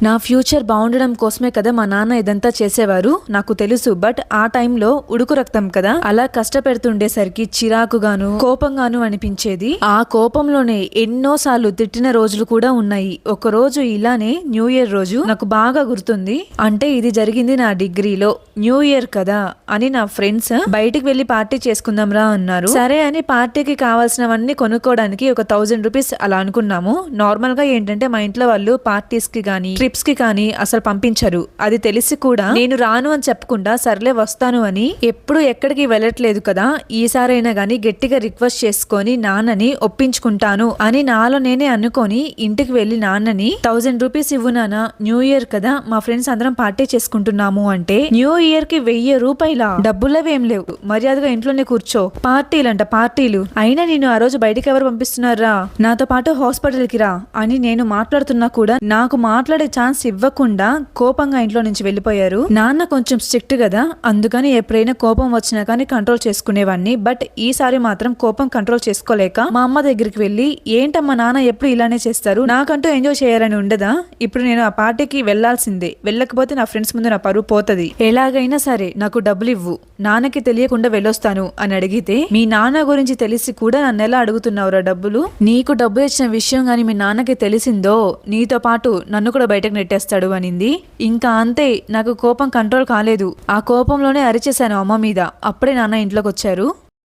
నా ఫ్యూచర్ బాగుండడం కోసమే కదా మా నాన్న ఇదంతా చేసేవారు, నాకు తెలుసు. బట్ ఆ టైంలో ఉడుకు రక్తం కదా, అలా కష్టపెడుతుండేసరికి చిరాకుగాను కోపంగాను అనిపించేది. ఆ కోపంలోనే ఎన్నోసార్లు తిట్టిన రోజులు కూడా ఉన్నాయి. ఒక రోజు ఇలానే న్యూ ఇయర్ రోజు నాకు బాగా గుర్తుంది. అంటే ఇది జరిగింది నా డిగ్రీలో. న్యూ ఇయర్ కదా అని నా ఫ్రెండ్స్ బయటికి వెళ్లి పార్టీ చేసుకుందాం రా అన్నారు. సరే అని పార్టీకి కావాల్సినవన్నీ కొనుక్కోవడానికి ఒక 1000 రూపీస్ అలా అనుకున్నాము. నార్మల్ గా ఏంటంటే మా ఇంట్లో వాళ్ళు పార్టీస్ కి గానీ ట్రిప్స్ కి కానీ అసలు పంపించరు. అది తెలిసి కూడా నేను రాను అని చెప్పకుండా సర్లే వస్తాను అని, ఎప్పుడు ఎక్కడికి వెళ్ళట్లేదు కదా, ఈసారైనా గానీ గట్టిగా రిక్వెస్ట్ చేసుకొని నాన్నని ఒప్పించుకుంటాను అని నాలో నేనే అనుకొని ఇంటికి వెళ్లి నాన్నని 1000 రూపీస్ ఇవ్వు నాన్న, న్యూ ఇయర్ కదా మా ఫ్రెండ్స్ అందరం పార్టీ చేసుకుంటున్నాము అంటే, న్యూ ఇయర్ కి 1000 రూపాయల డబ్బులవేం లేవు, మర్యాదగా ఇంట్లోనే కూర్చో, పార్టీలంట పార్టీలు, అయినా నేను ఆ రోజు బయటికి ఎవరు పంపిస్తున్నారా, నాతో పాటు హాస్పిటల్ కి రా అని నేను మాట్లాడుతున్నా కూడా నాకు మాట్లాడే ఛాన్స్ ఇవ్వకుండా కోపంగా ఇంట్లో నుంచి వెళ్ళిపోయారు. నాన్న కొంచెం స్ట్రిక్ట్ కదా, అందుకని ఎప్పుడైనా కోపం వచ్చినా కానీ కంట్రోల్ చేసుకునేవాడిని. బట్ ఈసారి మాత్రం కోపం కంట్రోల్ చేసుకోలేక మా అమ్మ దగ్గరికి వెళ్ళి, ఏంటమ్మా నాన్న ఎప్పుడు ఇలానే చేస్తారు, నాకంటూ ఎంజాయ్ చేయాలని ఉండదా, ఇప్పుడు నేను ఆ పార్టీకి వెళ్లాల్సిందే, వెళ్ళకపోతే నా ఫ్రెండ్స్ ముందు నా పరువు పోతది, ఎలాగైనా సరే నాకు డబ్బులు ఇవ్వు, నాన్నకి తెలియకుండా వెళ్ళొస్తాను అని అడిగితే, మీ నాన్న గురించి తెలిసి కూడా నన్ను ఎలా అడుగుతున్నావురా డబ్బులు, నీకు డబ్బు ఇచ్చిన విషయం గాని మీ నాన్నకి తెలిసిందో నీతో పాటు నన్ను కూడా బయటకు నెట్టేస్తాడు అనింది. ఇంకా అంతే, నాకు కోపం కంట్రోల్ కాలేదు. ఆ కోపంలోనే అరిచేశాను అమ్మ మీద. అప్పుడే నాన్న ఇంట్లోకి వచ్చారు.